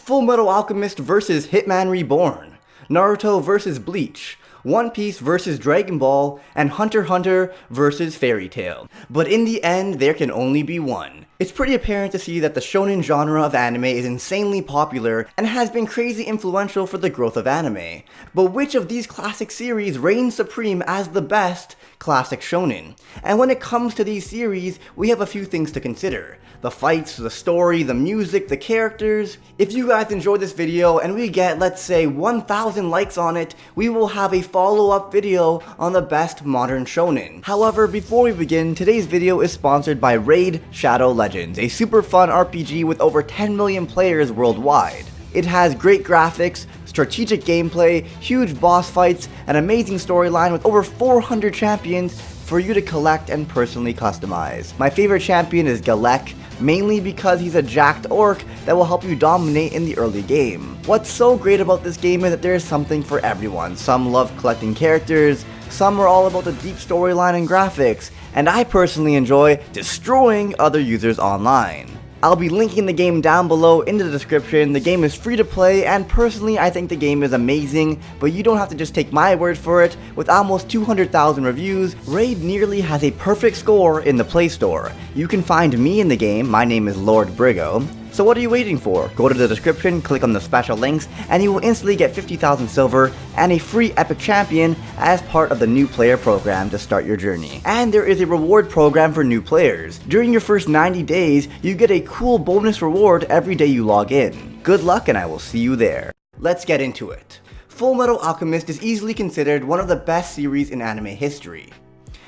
Fullmetal Alchemist vs Hitman Reborn, Naruto vs Bleach, One Piece vs Dragon Ball, and Hunter x Hunter vs Fairy Tail. But in the end, there can only be one. It's pretty apparent to see that the shonen genre of anime is insanely popular and has been crazy influential for the growth of anime. But which of these classic series reigns supreme as the best classic shonen? And when it comes to these series, we have a few things to consider. The fights, the story, the music, the characters. If you guys enjoyed this video and we get, let's say, 1,000 likes on it, we will have a follow-up video on the best modern shonen. However, before we begin, today's video is sponsored by Raid: Shadow Legends, a super fun RPG with over 10 million players worldwide. It has great graphics, strategic gameplay, huge boss fights, an amazing storyline with over 400 champions for you to collect and personally customize. My favorite champion is Galek, mainly because he's a jacked orc that will help you dominate in the early game. What's so great about this game is that there is something for everyone. Some love collecting characters, some are all about the deep storyline and graphics, and I personally enjoy destroying other users online. I'll be linking the game down below in the description. The game is free to play, and personally I think the game is amazing, but you don't have to just take my word for it. With almost 200,000 reviews, Raid nearly has a perfect score in the Play Store. You can find me in the game, my name is Lord Brigo. So what are you waiting for? Go to the description, click on the special links, and you will instantly get 50,000 silver and a free epic champion as part of the new player program to start your journey. And there is a reward program for new players. During your first 90 days, you get a cool bonus reward every day you log in. Good luck and I will see you there. Let's get into it. Fullmetal Alchemist is easily considered one of the best series in anime history.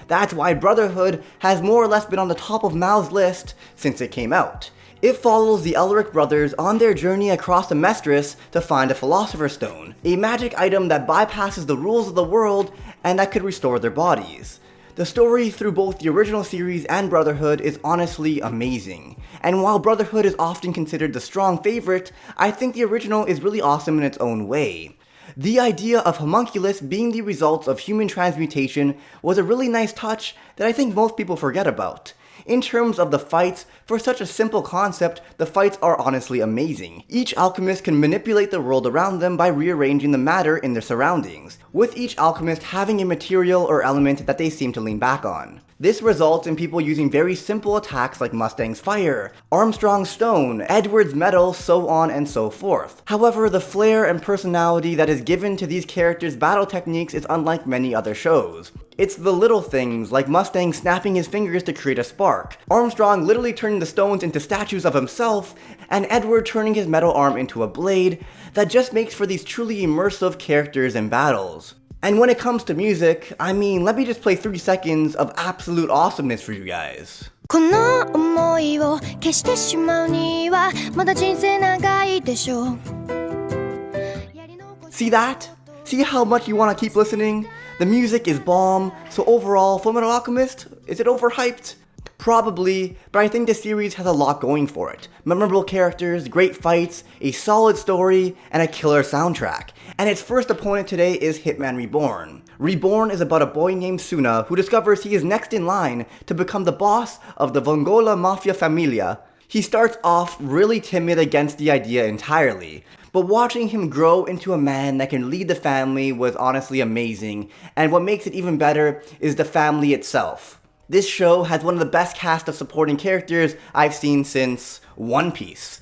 That's why Brotherhood has more or less been on the top of Mao's list since it came out. It follows the Elric brothers on their journey across the Mestris to find a Philosopher's Stone, a magic item that bypasses the rules of the world and that could restore their bodies. The story through both the original series and Brotherhood is honestly amazing, and while Brotherhood is often considered the strong favorite, I think the original is really awesome in its own way. The idea of homunculus being the results of human transmutation was a really nice touch that I think most people forget about. In terms of the fights, for such a simple concept, the fights are honestly amazing. Each alchemist can manipulate the world around them by rearranging the matter in their surroundings, with each alchemist having a material or element that they seem to lean back on. This results in people using very simple attacks like Mustang's Fire, Armstrong's Stone, Edward's Metal, so on and so forth. However, the flair and personality that is given to these characters' battle techniques is unlike many other shows. It's the little things, like Mustang snapping his fingers to create a spark, Armstrong literally turning the stones into statues of himself, and Edward turning his metal arm into a blade, that just makes for these truly immersive characters and battles. And when it comes to music, I mean, let me just play 3 seconds of absolute awesomeness for you guys. See that? See how much you want to keep listening? The music is bomb, so overall, Fullmetal Alchemist, is it overhyped? Probably, but I think the series has a lot going for it. Memorable characters, great fights, a solid story, and a killer soundtrack. And its first opponent today is Hitman Reborn. Reborn is about a boy named Suna who discovers he is next in line to become the boss of the Vongola Mafia Familia. He starts off really timid against the idea entirely, but watching him grow into a man that can lead the family was honestly amazing, and what makes it even better is the family itself. This show has one of the best cast of supporting characters I've seen since One Piece.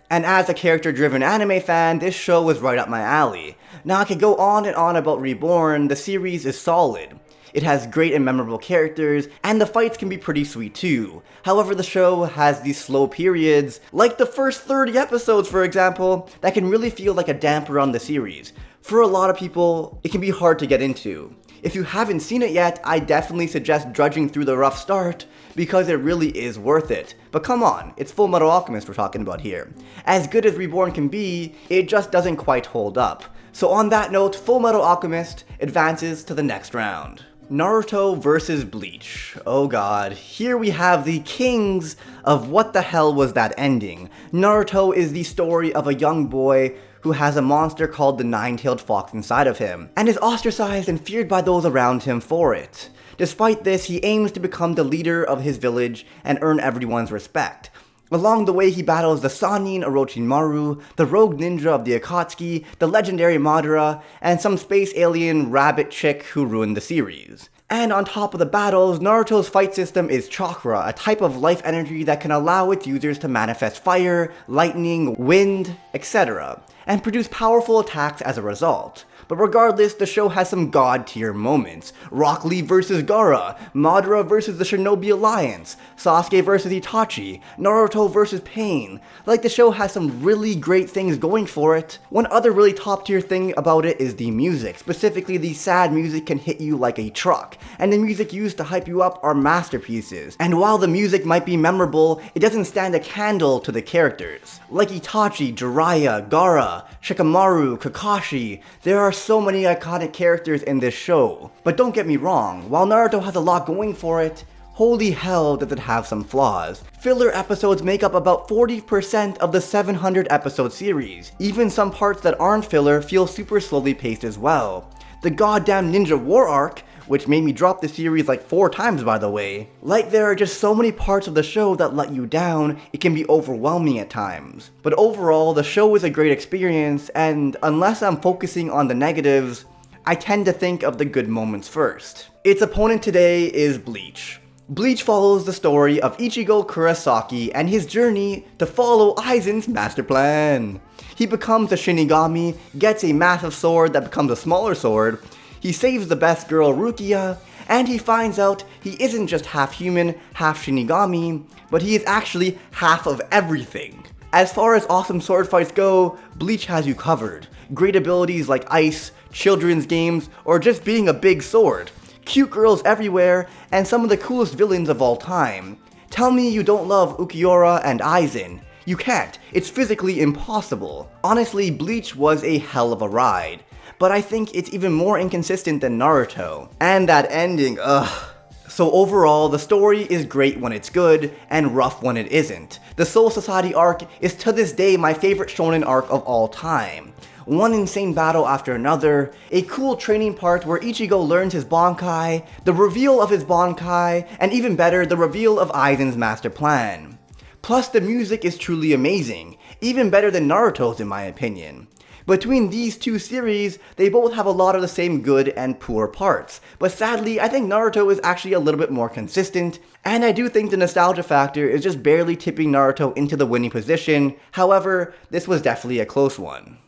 And as a character-driven anime fan, this show was right up my alley. Now I could go on and on about Reborn. The series is solid. It has great and memorable characters, and the fights can be pretty sweet too. However, the show has these slow periods, like the first 30 episodes for example, that can really feel like a damper on the series. For a lot of people, it can be hard to get into. If you haven't seen it yet, I definitely suggest drudging through the rough start, because it really is worth it. But come on, it's Fullmetal Alchemist we're talking about here. As good as Reborn can be, it just doesn't quite hold up. So on that note, Fullmetal Alchemist advances to the next round. Naruto vs Bleach. Oh god, here we have the kings of what the hell was that ending. Naruto is the story of a young boy who has a monster called the Nine-Tailed Fox inside of him, and is ostracized and feared by those around him for it. Despite this, he aims to become the leader of his village and earn everyone's respect. Along the way, he battles the Sannin Orochimaru, the rogue ninja of the Akatsuki, the legendary Madara, and some space alien rabbit chick who ruined the series. And on top of the battles, Naruto's fight system is chakra, a type of life energy that can allow its users to manifest fire, lightning, wind, etc., and produce powerful attacks as a result. But regardless, the show has some god-tier moments. Rock Lee vs. Gaara, Madara vs. the Shinobi Alliance, Sasuke vs. Itachi, Naruto vs. Pain. Like, the show has some really great things going for it. One other really top-tier thing about it is the music. Specifically, the sad music can hit you like a truck, and the music used to hype you up are masterpieces. And while the music might be memorable, it doesn't stand a candle to the characters. Like Itachi, Jiraiya, Gaara, Shikamaru, Kakashi, there are so many iconic characters in this show. But don't get me wrong, while Naruto has a lot going for it, holy hell does it have some flaws. Filler episodes make up about 40% of the 700 episode series. Even some parts that aren't filler feel super slowly paced as well. The goddamn Ninja War arc, which made me drop the series like 4 times by the way. Like, there are just so many parts of the show that let you down, it can be overwhelming at times. But overall, the show is a great experience, and unless I'm focusing on the negatives, I tend to think of the good moments first. Its opponent today is Bleach. Bleach follows the story of Ichigo Kurosaki and his journey to follow Aizen's master plan. He becomes a Shinigami, gets a massive sword that becomes a smaller sword, he saves the best girl Rukia, and he finds out he isn't just half human, half Shinigami, but he is actually half of everything. As far as awesome sword fights go, Bleach has you covered. Great abilities like ice, children's games, or just being a big sword. Cute girls everywhere, and some of the coolest villains of all time. Tell me you don't love Ukiura and Aizen. You can't. It's physically impossible. Honestly, Bleach was a hell of a ride. But I think it's even more inconsistent than Naruto. And that ending, ugh. So overall, the story is great when it's good, and rough when it isn't. The Soul Society arc is to this day my favorite shonen arc of all time. One insane battle after another, a cool training part where Ichigo learns his Bankai, the reveal of his Bankai, and even better, the reveal of Aizen's master plan. Plus, the music is truly amazing, even better than Naruto's in my opinion. Between these two series, they both have a lot of the same good and poor parts, but sadly, I think Naruto is actually a little bit more consistent, and I do think the nostalgia factor is just barely tipping Naruto into the winning position. However, this was definitely a close one.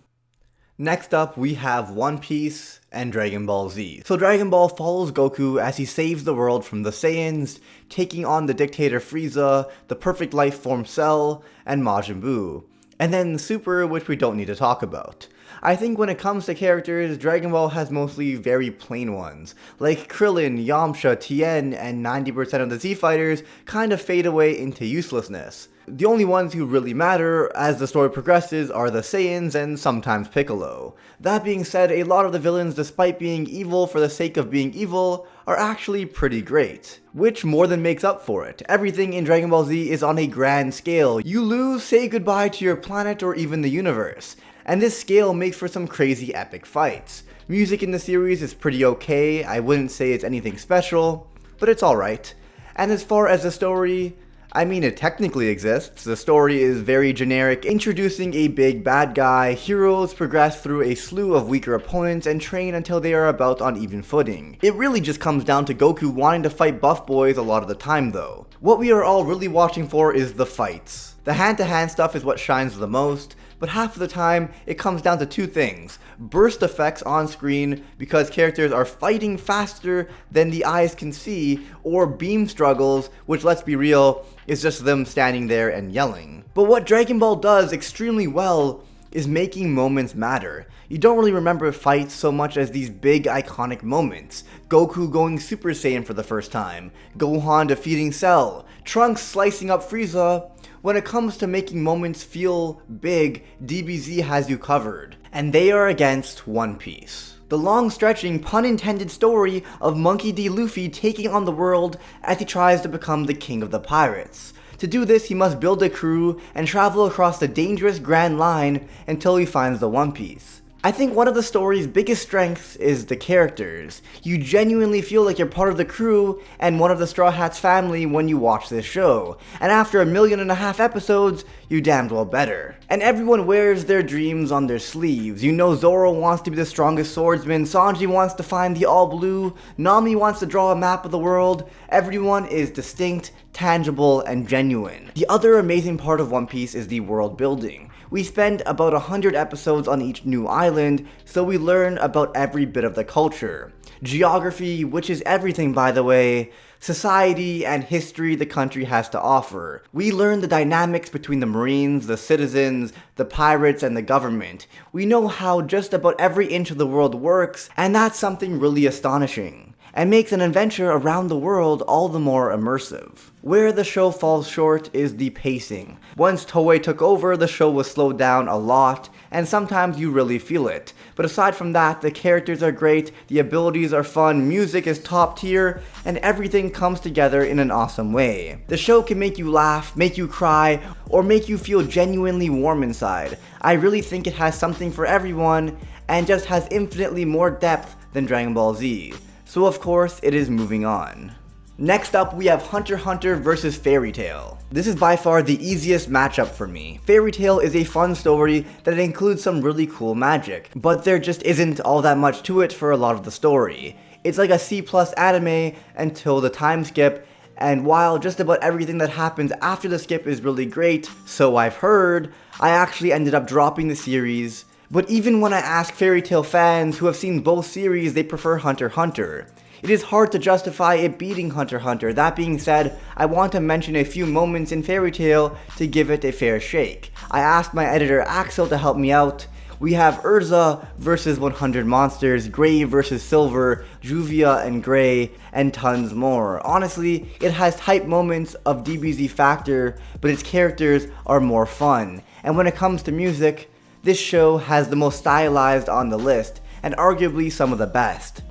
Next up, we have One Piece and Dragon Ball Z. So Dragon Ball follows Goku as he saves the world from the Saiyans, taking on the dictator Frieza, the perfect life form Cell, and Majin Buu. And then Super, which we don't need to talk about. I think when it comes to characters, Dragon Ball has mostly very plain ones. Like Krillin, Yamcha, Tien, and 90% of the Z fighters kind of fade away into uselessness. The only ones who really matter as the story progresses are the Saiyans and sometimes Piccolo. That being said, a lot of the villains, despite being evil for the sake of being evil, are actually pretty great, which more than makes up for it. Everything in Dragon Ball Z is on a grand scale. You lose, say goodbye to your planet or even the universe, and this scale makes for some crazy epic fights. Music in the series is pretty okay, I wouldn't say it's anything special, but it's alright. And as far as the story, I mean, it technically exists. The story is very generic, introducing a big bad guy. Heroes progress through a slew of weaker opponents and train until they are about on even footing. It really just comes down to Goku wanting to fight buff boys a lot of the time though. What we are all really watching for is the fights. The hand-to-hand stuff is what shines the most, but half of the time, it comes down to two things. Burst effects on screen, because characters are fighting faster than the eyes can see, or beam struggles, which, let's be real, is just them standing there and yelling. But what Dragon Ball does extremely well is making moments matter. You don't really remember fights so much as these big iconic moments. Goku going Super Saiyan for the first time, Gohan defeating Cell, Trunks slicing up Frieza. When it comes to making moments feel big, DBZ has you covered. And they are against One Piece. The long-stretching, pun-intended story of Monkey D. Luffy taking on the world as he tries to become the king of the pirates. To do this, he must build a crew and travel across the dangerous Grand Line until he finds the One Piece. I think one of the story's biggest strengths is the characters. You genuinely feel like you're part of the crew and one of the Straw Hats family when you watch this show. And after 1.5 million episodes, you damned well better. And everyone wears their dreams on their sleeves. You know Zoro wants to be the strongest swordsman, Sanji wants to find the all blue, Nami wants to draw a map of the world. Everyone is distinct, tangible, and genuine. The other amazing part of One Piece is the world building. We spend about 100 episodes on each new island, so we learn about every bit of the culture. Geography, which is everything by the way, society, and history the country has to offer. We learn the dynamics between the Marines, the citizens, the pirates, and the government. We know how just about every inch of the world works, and that's something really astonishing, and makes an adventure around the world all the more immersive. Where the show falls short is the pacing. Once Toei took over, the show was slowed down a lot, and sometimes you really feel it. But aside from that, the characters are great, the abilities are fun, music is top tier, and everything comes together in an awesome way. The show can make you laugh, make you cry, or make you feel genuinely warm inside. I really think it has something for everyone, and just has infinitely more depth than Dragon Ball Z. So of course, it is moving on. Next up, we have Hunter x Hunter vs Fairy Tail. This is by far the easiest matchup for me. Fairy Tail is a fun story that includes some really cool magic, but there just isn't all that much to it for a lot of the story. It's like a C+ anime until the time skip, and while just about everything that happens after the skip is really great, so I've heard, I actually ended up dropping the series. But even when I ask Fairy Tail fans who have seen both series, they prefer Hunter x Hunter. It is hard to justify it beating Hunter x Hunter. That being said, I want to mention a few moments in Fairy Tail to give it a fair shake. I asked my editor Axel to help me out. We have Urza versus 100 monsters, Gray versus Silver, Juvia and Gray, and tons more. Honestly, it has hype moments of DBZ factor, but its characters are more fun. And when it comes to music, this show has the most stylized on the list, and arguably some of the best.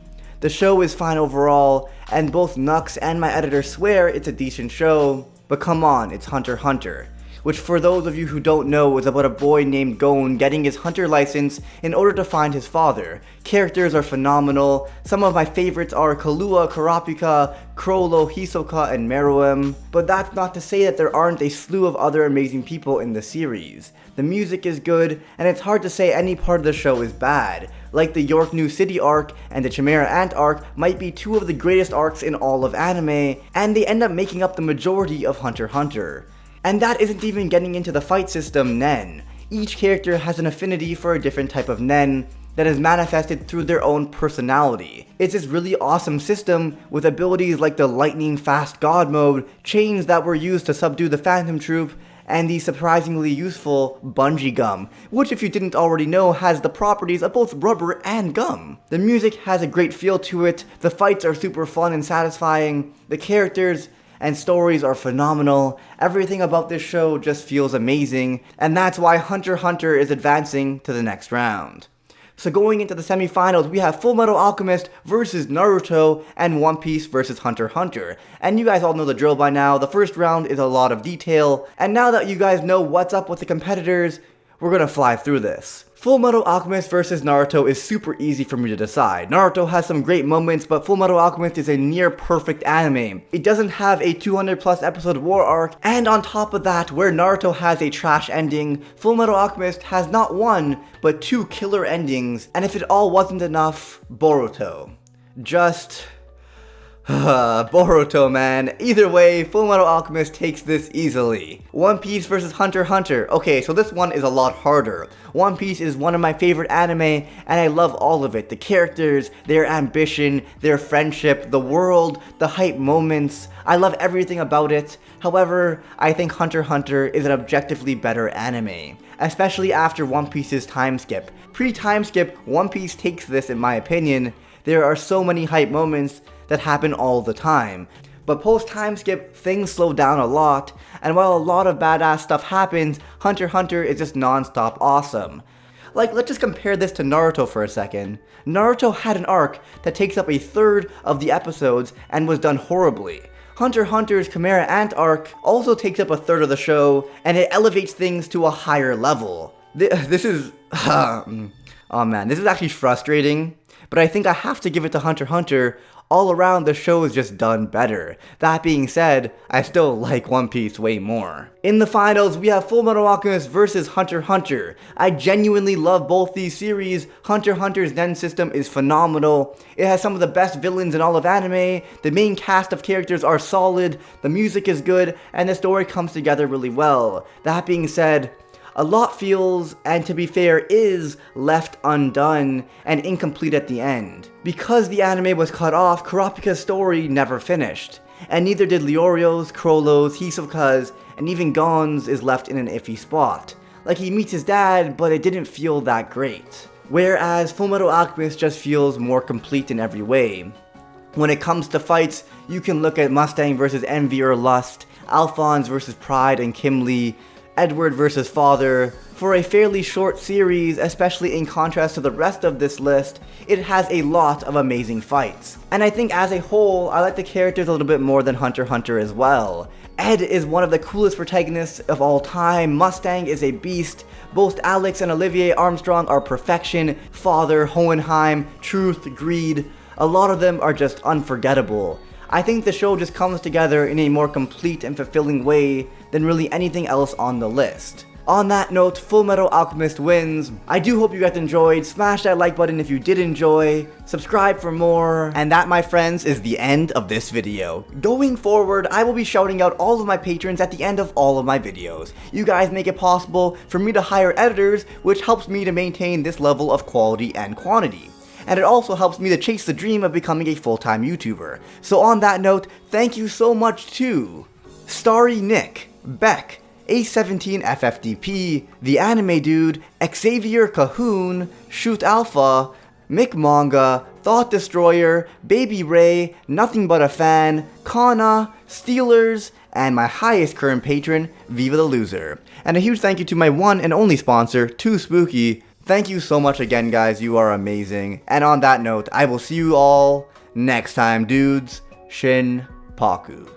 The show is fine overall, and both Nux and my editor swear it's a decent show, but come on, it's Hunter x Hunter. Which for those of you who don't know is about a boy named Gon getting his hunter license in order to find his father. Characters are phenomenal. Some of my favorites are Killua, Kurapika, Crollo, Hisoka, and Meruem. But that's not to say that there aren't a slew of other amazing people in the series. The music is good, and it's hard to say any part of the show is bad. Like the York New City arc and the Chimera Ant arc might be two of the greatest arcs in all of anime, and they end up making up the majority of Hunter x Hunter. And that isn't even getting into the fight system Nen. Each character has an affinity for a different type of Nen that is manifested through their own personality. It's this really awesome system with abilities like the lightning fast god mode, chains that were used to subdue the Phantom Troop, and the surprisingly useful bungee gum, which if you didn't already know has the properties of both rubber and gum. The music has a great feel to it, the fights are super fun and satisfying, the characters and stories are phenomenal. Everything about this show just feels amazing, and that's why Hunter x Hunter is advancing to the next round. So going into the semifinals, we have Fullmetal Alchemist versus Naruto and One Piece versus Hunter x Hunter. And you guys all know the drill by now. The first round is a lot of detail, and now that you guys know what's up with the competitors, we're gonna fly through this. Fullmetal Alchemist versus Naruto is super easy for me to decide. Naruto has some great moments, but Fullmetal Alchemist is a near perfect anime. It doesn't have a 200+ episode war arc, and on top of that, where Naruto has a trash ending, Fullmetal Alchemist has not one, but two killer endings, and if it all wasn't enough, Boruto. Just Boruto, man. Either way, Fullmetal Alchemist takes this easily. One Piece versus Hunter x Hunter. Okay, so this one is a lot harder. One Piece is one of my favorite anime, and I love all of it. The characters, their ambition, their friendship, the world, the hype moments. I love everything about it. However, I think Hunter x Hunter is an objectively better anime, especially after One Piece's time skip. Pre-time skip, One Piece takes this in my opinion. There are so many hype moments that happen all the time. But post time skip, things slow down a lot, and while a lot of badass stuff happens, Hunter x Hunter is just non-stop awesome. Like, let's just compare this to Naruto for a second. Naruto had an arc that takes up a third of the episodes and was done horribly. Hunter x Hunter's Chimera Ant arc also takes up a third of the show, and it elevates things to a higher level. This is... Oh man, this is actually frustrating, but I think I have to give it to Hunter x Hunter. All around, the show is just done better. That being said, I still like One Piece way more. In the finals, we have Fullmetal Alchemist versus Hunter x Hunter. I genuinely love both these series. Hunter x Hunter's Nen system is phenomenal. It has some of the best villains in all of anime. The main cast of characters are solid, the music is good, and the story comes together really well. That being said, a lot feels, and to be fair, is left undone and incomplete at the end. Because the anime was cut off, Kurapika's story never finished. And neither did Leorio's, Chrollo's, Hisoka's, and even Gon's is left in an iffy spot. Like he meets his dad, but it didn't feel that great. Whereas Fullmetal Alchemist just feels more complete in every way. When it comes to fights, you can look at Mustang vs Envy or Lust, Alphonse vs Pride and Kimlee, Edward vs. Father. For a fairly short series, especially in contrast to the rest of this list, it has a lot of amazing fights. And I think as a whole, I like the characters a little bit more than Hunter x Hunter as well. Ed is one of the coolest protagonists of all time, Mustang is a beast, both Alex and Olivier Armstrong are perfection, Father, Hohenheim, Truth, Greed, a lot of them are just unforgettable. I think the show just comes together in a more complete and fulfilling way than really anything else on the list. On that note, Fullmetal Alchemist wins. I do hope you guys enjoyed. Smash that like button if you did enjoy. Subscribe for more. And that, my friends, is the end of this video. Going forward, I will be shouting out all of my patrons at the end of all of my videos. You guys make it possible for me to hire editors, which helps me to maintain this level of quality and quantity. And it also helps me to chase the dream of becoming a full-time YouTuber. So on that note, thank you so much to Starry Nick, Beck, A17FFDP, The Anime Dude, Xavier Cahoon, Shoot Alpha, Mick Manga, Thought Destroyer, Baby Ray, Nothing But a Fan, Kana, Steelers, and my highest current patron, Viva the Loser. And a huge thank you to my one and only sponsor, Too Spooky. Thank you so much again, guys. You are amazing. And on that note, I will see you all next time, dudes. Shin Paku.